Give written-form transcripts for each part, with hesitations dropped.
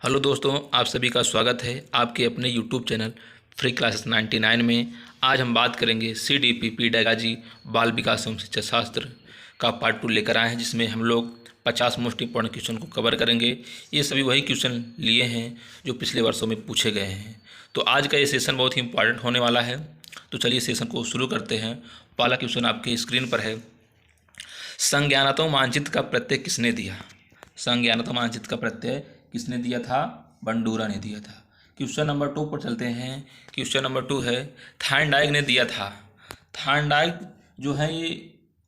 Hello दोस्तों, आप सभी का स्वागत है आपके अपने यूट्यूब चैनल फ्री क्लासेस 99 में। आज हम बात करेंगे CDP पेडागॉजी बाल विकास एवं शिक्षा शास्त्र का पार्ट 2 लेकर आए हैं, जिसमें हम लोग 50 मोस्ट इंपॉर्टेंट क्वेश्चन को कवर करेंगे। ये सभी वही क्वेश्चन लिए हैं जो पिछले वर्षों में पूछे गए हैं। तो आज का ये सेशन बहुत ही इंपॉर्टेंट होने वाला है। तो चलिए सेशन को शुरू करते हैं। पहला क्वेश्चन आपके स्क्रीन पर है, संज्ञानात्मक मानचित्र का प्रत्यय किसने दिया? संज्ञानात्मक मानचित्र का प्रत्यय किसने दिया था? बंडूरा ने दिया था। क्वेश्चन नंबर 2 पर चलते हैं। क्वेश्चन नंबर 2 है, थार्नडाइक ने दिया था। थार्नडाइक जो है ये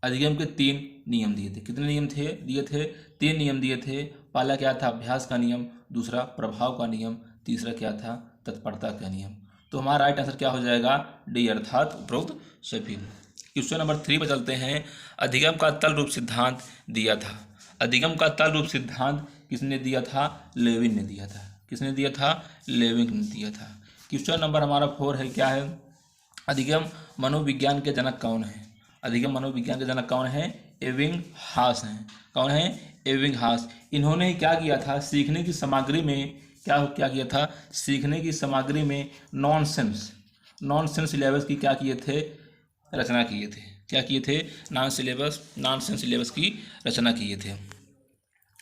अधिगम के 3 नियम दिए थे। कितने नियम थे? दिए थे 3 नियम दिए थे। पहला क्या था? अभ्यास का नियम। दूसरा प्रभाव का नियम। तीसरा क्या था? तत्परता का नियम। तो हमारा राइट आंसर क्या हो जाएगा? डी, अर्थात उपरोक्त सभी। क्वेश्चन नंबर 3 पर चलते हैं। अधिगम का तल रूप सिद्धांत दिया था। अधिगम का तल रूप सिद्धांत किसने दिया था? लेविन ने दिया था। किसने दिया था? लेविन ने दिया था। क्वेश्चन नंबर हमारा 4 है, क्या है? अधिगम मनोविज्ञान के जनक कौन है? अधिगम मनोविज्ञान के जनक कौन है? एबिंगहास हैं। कौन है? एबिंगहास। इन्होंने क्या किया था? सीखने की सामग्री में क्या किया था? सीखने की सामग्री में नॉनसेंस सिलेबस की क्या किए थे? रचना किए थे। क्या किए थे? नॉनसेंस सिलेबस की रचना किए थे।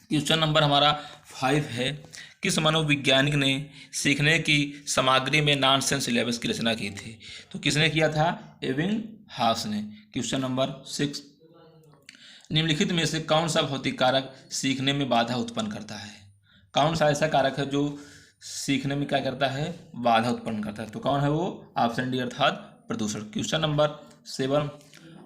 क्वेश्चन नंबर हमारा 5 है, किस मनोवैज्ञानिक ने सीखने की सामग्री में नॉनसेंस सिलेबस की रचना की थी? तो किसने किया था? एबिंगहास ने। क्वेश्चन नंबर 6, निम्नलिखित में से कौन सा भौतिक कारक सीखने में बाधा उत्पन्न करता है? कौन सा ऐसा कारक है जो सीखने में क्या करता है? बाधा उत्पन्न करता है। तो कौन है वो? ऑप्शन डी, अर्थात प्रदूषण। क्वेश्चन नंबर 7,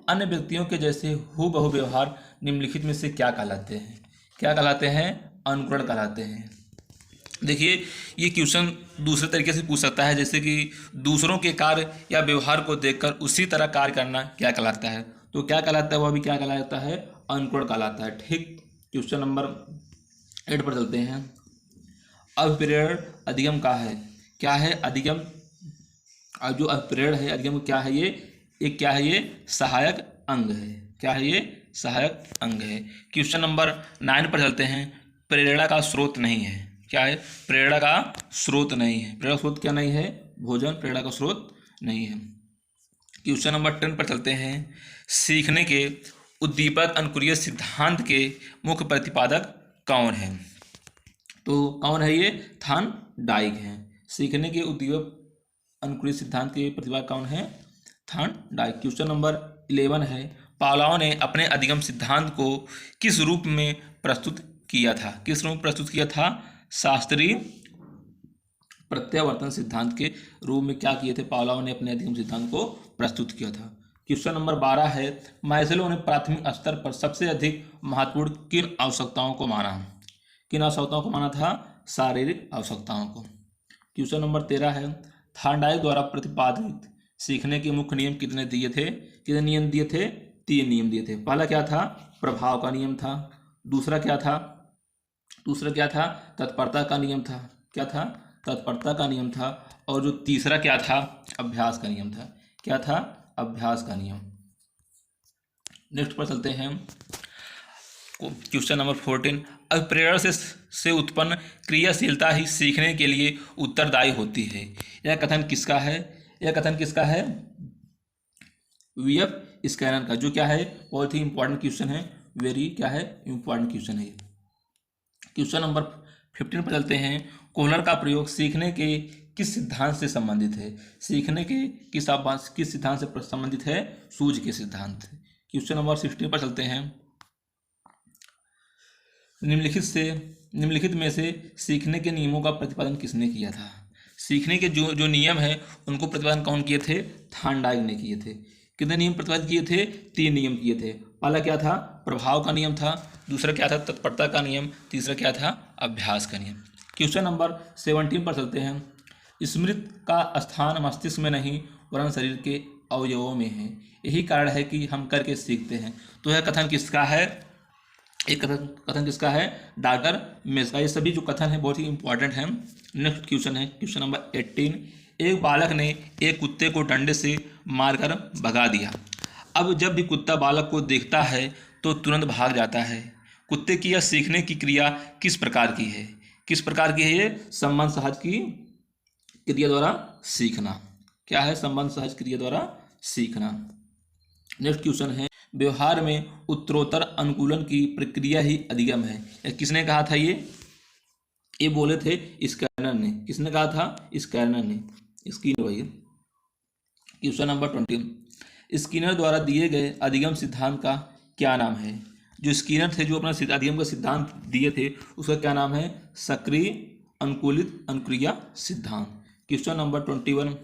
अन्य व्यक्तियों के जैसे हूबहू व्यवहार निम्नलिखित में से क्या कहलाते हैं? क्या कहलाते हैं? अनुकरण कहलाते हैं। देखिए, ये क्वेश्चन दूसरे तरीके से पूछ सकता है, जैसे कि दूसरों के कार्य या व्यवहार को देखकर उसी तरह कार्य करना क्या कहलाता है? तो क्या कहलाता है? वह भी क्या कहलाता है? अनुकरण कहलाता है। ठीक। क्वेश्चन नंबर 8 पर चलते हैं। अभिप्रेरण अधिगम का है। क्या है? अधिगम जो अभिप्रेरण है अधिगम क्या है? ये क्या है? ये सहायक अंग है। क्या है? ये सहायक अंग है। क्वेश्चन नंबर 9 पर चलते हैं। प्रेरणा का स्रोत नहीं है। क्या है? प्रेरणा का स्रोत नहीं है। प्रेरणा का स्रोत क्या नहीं है? भोजन प्रेरणा का स्रोत नहीं है। क्वेश्चन नंबर 10 पर चलते हैं। सीखने के उद्दीपक अनुक्रिय सिद्धांत के मुख्य प्रतिपादक कौन है? तो कौन है ये? थार्नडाइक हैं। सीखने के उद्दीपक अनुक्रिय सिद्धांत के प्रतिपादक कौन है? थार्नडाइक। क्वेश्चन नंबर 11 है, पावलोव ने अपने अधिगम सिद्धांत को किस रूप में प्रस्तुत किया था? किस रूप में प्रस्तुत किया था? शास्त्रीय प्रत्यावर्तन सिद्धांत के रूप में क्या किए थे? पावलोव ने अपने अधिगम सिद्धांत को प्रस्तुत किया था। क्वेश्चन नंबर 12 है, मास्लो ने प्राथमिक स्तर पर सबसे अधिक महत्वपूर्ण किन आवश्यकताओं को माना? किन आवश्यकताओं को माना था? शारीरिक आवश्यकताओं को। क्वेश्चन नंबर 13 है, थार्नडाइक द्वारा प्रतिपादित सीखने के मुख्य नियम कितने दिए थे? कितने नियम दिए थे? 3 नियम दिए थे। पहला क्या था? प्रभाव का नियम था। दूसरा क्या था? तत्परता का नियम था। क्या था? तत्परता का नियम था। और जो तीसरा क्या था? अभ्यास का नियम था। क्या था? अभ्यास का नियम। नेक्स्ट पर चलते हैं। क्वेश्चन नंबर 14, अभिप्रेरण से उत्पन्न क्रियाशीलता ही सीखने के लिए उत्तरदायी होती है। यह कथन किसका है? यह कथन किसका है? वीएफ स्कैनर का, जो क्या है? बहुत ही इंपॉर्टेंट क्वेश्चन है। वेरी क्या है? इंपॉर्टेंट क्वेश्चन है। क्वेश्चन नंबर 15 पर चलते हैं। कोहलर का प्रयोग सीखने के किस सिद्धांत से संबंधित है? सीखने के किस सिद्धांत से संबंधित है? सूझ के सिद्धांत। क्वेश्चन नंबर 16 पर चलते हैं। निम्नलिखित में से सीखने के नियमों का प्रतिपादन किसने किया था? सीखने के जो नियम है उनको प्रतिपादन कौन किए थे? थार्नडाइक ने किए थे। कितने नियम प्रतिपादित किए थे? 3 नियम किए थे। पहला क्या था? प्रभाव का नियम था। दूसरा क्या था? तत्परता का नियम। तीसरा क्या था? अभ्यास का नियम। क्वेश्चन नंबर 17 पर चलते हैं। स्मृति का स्थान मस्तिष्क में नहीं वरन शरीर के अवयवों में है, यही कारण है कि हम करके सीखते हैं। तो यह कथन किसका है? एक कथन किसका है? डॉक्टर मेस का। ये सभी जो कथन है बहुत ही इंपॉर्टेंट है। नेक्स्ट क्वेश्चन है क्वेश्चन नंबर 18, एक बालक ने एक कुत्ते को डंडे से मारकर भगा दिया। अब जब भी कुत्ता बालक को देखता है तो तुरंत भाग जाता है। कुत्ते की यह सीखने की क्रिया किस प्रकार की है? किस प्रकार की है ये? संबंध सहज की क्रिया द्वारा सीखना। क्या है? संबंध सहज क्रिया द्वारा सीखना। नेक्स्ट क्वेश्चन है, व्यवहार में उत्तरोत्तर अनुकूलन की प्रक्रिया ही अधिगम है। किसने कहा था ये बोले थे स्कैनर ने। किसने कहा था? स्कैनर ने। स्किनर भाई। क्वेश्चन नंबर 20, स्किनर द्वारा दिए गए अधिगम सिद्धांत का क्या नाम है? जो स्किनर थे, जो अपना अधिगम का सिद्धांत दिए थे, उसका क्या नाम है? सक्रिय अनुकूलित अनुक्रिया सिद्धांत। क्वेश्चन नंबर 21,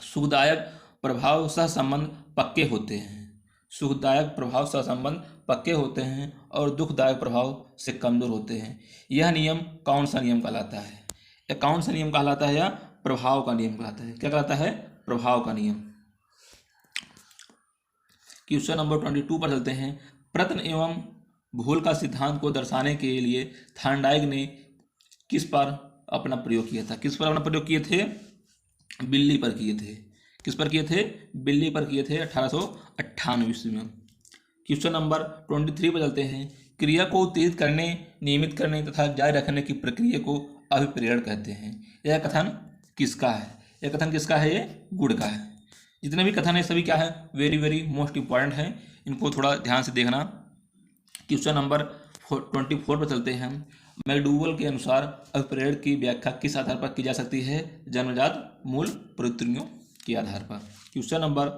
सुखदायक प्रभाव सह संबंध पक्के होते हैं। सुखदायक प्रभाव सह संबंध पक्के होते हैं और दुखदायक प्रभाव से कमजोर होते हैं। यह नियम कौन सा नियम कहलाता है? या कौन सा नियम कहलाता है? या प्रभाव का नियम कहलाता है। क्या कहलाता है? प्रभाव का नियम। क्वेश्चन नंबर 22 पर चलते हैं। प्रत्न एवं भूल का सिद्धांत को दर्शाने के लिए थॉर्नडाइक ने किस पर अपना प्रयोग किया था? किस पर अपना प्रयोग किए थे? बिल्ली पर किए थे। किस पर किए थे? बिल्ली पर किए थे 1898 ईस्वी में। क्वेश्चन नंबर 23 पर चलते हैं। क्रिया को उत्तेजित करने, नियमित करने तथा जारी रखने की प्रक्रिया को अभिप्रेरण कहते हैं। यह कथन किसका है? यह कथन किसका है? ये गुड का है। जितने भी कथन है सभी क्या है? वेरी वेरी मोस्ट इंपॉर्टेंट है, इनको थोड़ा ध्यान से देखना। क्वेश्चन नंबर 24 पर चलते हैं। मैकडूगल के अनुसार अभिप्रेरण की व्याख्या किस आधार पर की जा सकती है? जन्मजात मूल प्रवृत्तियों के आधार पर। क्वेश्चन नंबर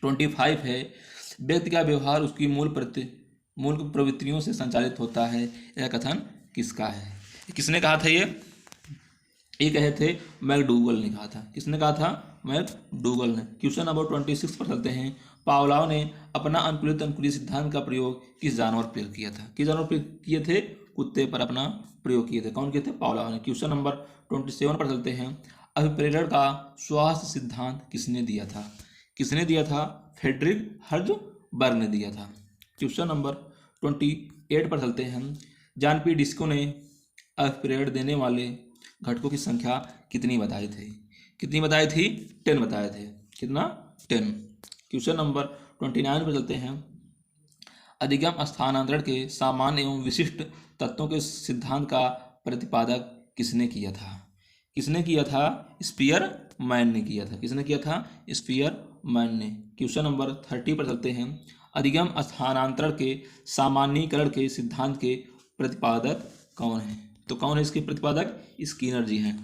25 है, व्यक्ति का व्यवहार उसकी मूल प्रवृत्तियों से संचालित होता है। यह कथन किसका है? किसने कहा था ये कहे थे मैकडूगल ने कहा था। किसने कहा था? मैकडूगल ने। क्वेश्चन नंबर 26 पर चलते हैं। पावलोव ने अपना अनुकूलित अनुक्रिया सिद्धांत का प्रयोग किस जानवर पर किया था? किस जानवर पर किए थे? कुत्ते पर अपना प्रयोग किए थे। कौन किए थे? पावलोव ने। क्वेश्चन नंबर 27 पर चलते हैं। अभिप्रेरण का स्वास्थ्य सिद्धांत किसने दिया था? किसने दिया था? फ्रेडरिक हर्ज़बर्ग ने दिया था। क्वेश्चन नंबर 28 पर चलते हैं। जॉन पी डिस्को ने अभिप्रेरण देने वाले घटकों की संख्या कितनी बताई थी? कितनी बताई थी? 10 बताए थे। कितना? 10। क्वेश्चन नंबर 29 पर चलते हैं। अधिगम स्थानांतरण के सामान्य एवं विशिष्ट तत्वों के सिद्धांत का प्रतिपादक किसने किया था? किसने किया था? स्पीयरमैन ने किया था। किसने किया था? स्पीयरमैन ने। क्वेश्चन नंबर 30 पर चलते हैं। अधिगम स्थानांतरण के सामान्यीकरण के सिद्धांत के प्रतिपादक कौन है? तो कौन है इसके प्रतिपादक? स्किनर जी हैं।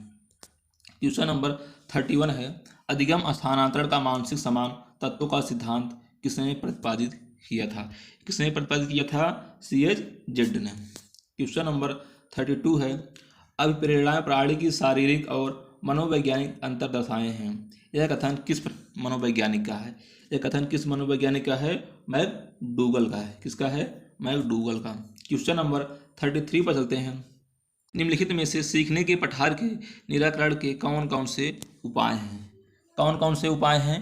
क्वेश्चन नंबर 31 है। अधिगम स्थानांतरण का मानसिक समान तत्वों का सिद्धांत किसने प्रतिपादित किया था? किसने प्रतिपादित किया था? CHZ ने। क्वेश्चन नंबर 32 है। अभिप्रेरणाएं प्राणी की शारीरिक और मनोवैज्ञानिक अंतर दर्शाए हैं। यह कथन किस मनोवैज्ञानिक का है? यह कथन किस मनोवैज्ञानिक का है? मैकडूगल का है। किसका है? मैकडूगल का। क्वेश्चन नंबर 33 पर चलते हैं। निम्नलिखित में से सीखने के पठार के निराकरण के कौन कौन से उपाय हैं? कौन कौन से उपाय हैं?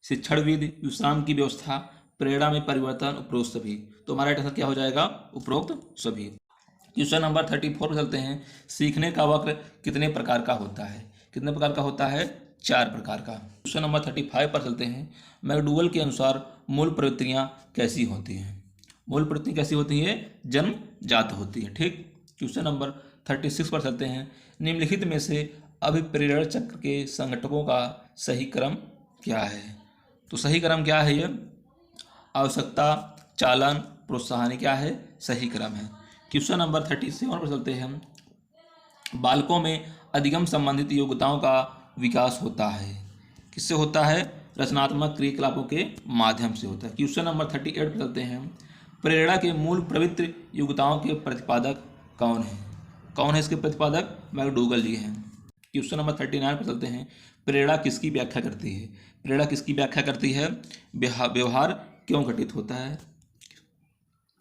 शिक्षण विधि, विश्राम की व्यवस्था, प्रेरणा में परिवर्तन, उपरोक्त सभी। तो हमारा आंसर क्या हो जाएगा? उपरोक्त सभी। क्वेश्चन नंबर 34 पर चलते हैं। सीखने का वक्र कितने प्रकार का होता है? कितने प्रकार का होता है? 4 प्रकार का। क्वेश्चन नंबर 35 पर चलते हैं। मैकडूगल के अनुसार मूल प्रवृत्तियाँ कैसी होती हैं? मूल प्रवृत्ति कैसी होती है? जन्मजात होती है। ठीक। क्वेश्चन नंबर 36 पर चलते हैं। निम्नलिखित में से अभिप्रेरण चक्र के संघटकों का सही क्रम क्या है? तो सही क्रम क्या है? ये आवश्यकता, चालन, प्रोत्साहन क्या है? सही क्रम है। क्वेश्चन नंबर 37 पर चलते हैं। बालकों में अधिगम संबंधित योग्यताओं का विकास होता है। किससे होता है? रचनात्मक क्रियाकलापों के माध्यम से होता है। क्वेश्चन नंबर 38 पर चलते हैं। प्रेरणा के मूल प्रवृत्ति योग्यताओं के प्रतिपादक कौन है? कौन है इसके प्रतिपादक? मैकडूगल जी हैं। क्वेश्चन नंबर 39 पर चलते हैं। प्रेरणा किसकी व्याख्या करती है? प्रेरणा किसकी व्याख्या करती है? व्यवहार क्यों घटित होता है?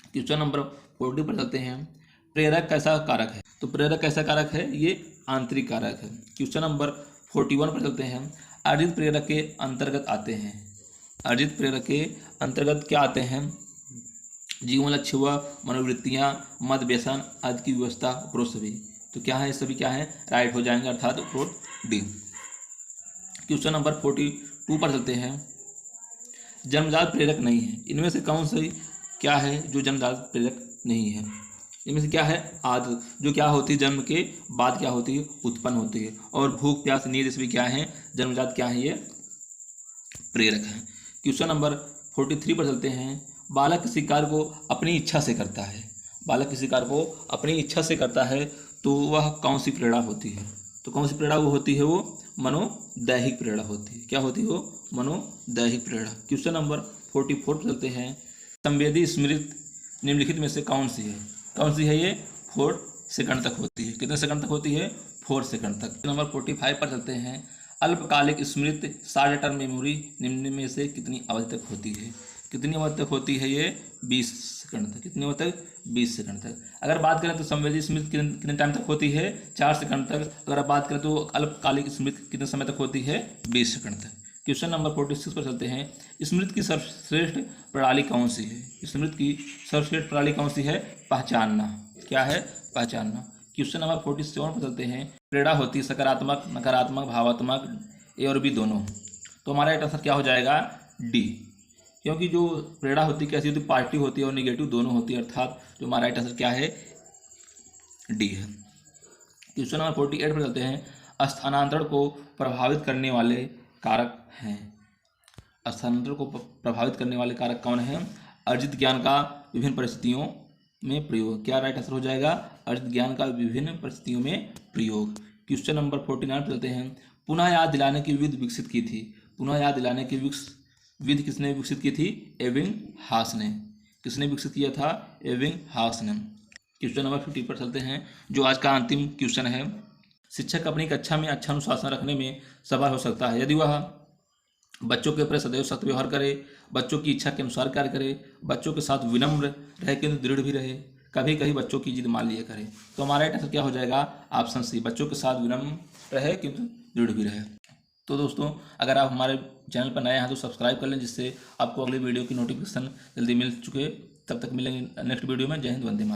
क्वेश्चन नंबर 40 पर चलते हैं। प्रेरक कैसा कारक है? तो प्रेरक कैसा कारक है? ये आंतरिक कारक है। क्वेश्चन नंबर 41 पर चलते हैं। अर्जित प्रेरक के अंतर्गत आते हैं। अर्जित प्रेरक के अंतर्गत क्या आते हैं? जीवन लक्ष्य व मनोवृत्तियाँ, मद व्यसन आदि की व्यवस्था, उपरोक्त सभी। तो क्या है? सभी क्या है? राइट हो जाएंगे, अर्थात उपरोक्त डी। क्वेश्चन नंबर 42 पर चलते हैं। जन्मजात प्रेरक नहीं है। इनमें से कौन सी क्या है जो जन्मजात प्रेरक नहीं है? इनमें से क्या है आदत, जो क्या होती है जन्म के बाद क्या होती है उत्पन्न होती है। और भूख प्यास नींद इसमें क्या है जन्मजात क्या है ये प्रेरक है। क्वेश्चन नंबर 43 पर चलते हैं। बालक किसी कार्य को अपनी इच्छा से करता है, बालक किसी कार्य को अपनी इच्छा से करता है तो वह कौन सी प्रेरणा होती है? तो कौन सी प्रेरणा वो होती है? वो मनोदैहिक प्रेरणा होती है। क्या होती है वो? मनोदैहिक प्रेरणा। क्वेश्चन नंबर 44 पर चलते हैं। संवेदी स्मृति निम्नलिखित में से कौन सी है? कौन सी है ये? 4 सेकंड तक होती है। कितने सेकंड तक होती है? 4 सेकंड तक। नंबर 45 पर चलते हैं। अल्पकालिक स्मृति शॉर्ट टर्म मेमोरी निम्न में से कितनी अवधि तक होती है? कितनी अवधि तक होती है ये? 20 सेकंड तक। कितनी अवधि तक? 20 सेकंड तक। अगर बात करें तो संवेदी स्मृति कितने टाइम तक होती है? 4 सेकंड तक। अगर आप बात करें तो अल्पकालिक स्मृति कितने समय तक होती है? 20 सेकंड तक। क्वेश्चन नंबर 46 पर चलते हैं। स्मृति की सर्वश्रेष्ठ प्रणाली कौन सी है? स्मृति की सर्वश्रेष्ठ प्रणाली कौन सी है? पहचानना। क्या है? पहचानना। क्वेश्चन नंबर 47 पर चलते हैं। प्रेरणा होती है सकारात्मक, नकारात्मक, भावात्मक, ए और बी दोनों। तो हमारा राइट आंसर क्या हो जाएगा? डी। क्योंकि जो प्रेरणा होती है कैसी होती है? पॉजिटिव होती है और निगेटिव दोनों होती है, अर्थात जो हमारा राइट आंसर क्या है? डी है। क्वेश्चन नंबर 48 पर चलते हैं। स्थानांतरण को प्रभावित करने वाले कारक हैं। स्थानांतरण को प्रभावित करने वाले कारक कौन है? अर्जित ज्ञान का विभिन्न परिस्थितियों में प्रयोग। क्या राइट आंसर हो जाएगा? अर्जित ज्ञान का विभिन्न परिस्थितियों में प्रयोग। क्वेश्चन नंबर 49 पर चलते हैं। पुनः याद दिलाने की विधि विकसित की थी। पुनः याद दिलाने की विधि किसने विकसित की थी? एबिंगहास ने। किसने विकसित किया था? एबिंगहास ने। क्वेश्चन नंबर 50 पर चलते हैं, जो आज का अंतिम क्वेश्चन है। शिक्षक अपनी कक्षा में अच्छा अनुशासन रखने में सफल हो सकता है यदि वह बच्चों के प्रति सदैव सत्य व्यवहार करे, बच्चों की इच्छा के अनुसार कार्य करे, बच्चों के साथ विनम्र रहे किंतु दृढ़ भी रहे, कभी कभी बच्चों की जिद मान लिया करे। तो हमारा राइट आंसर क्या हो जाएगा? ऑप्शन सी, बच्चों के साथ विनम्र रहे किंतु दृढ़ भी रहे। तो दोस्तों, अगर आप हमारे चैनल पर नए हैं तो सब्सक्राइब कर लें, जिससे आपको अगली वीडियो की नोटिफिकेशन जल्दी मिल चुके। तब तक मिलेंगे नेक्स्ट वीडियो में। जय हिंद, वंदे मातरम।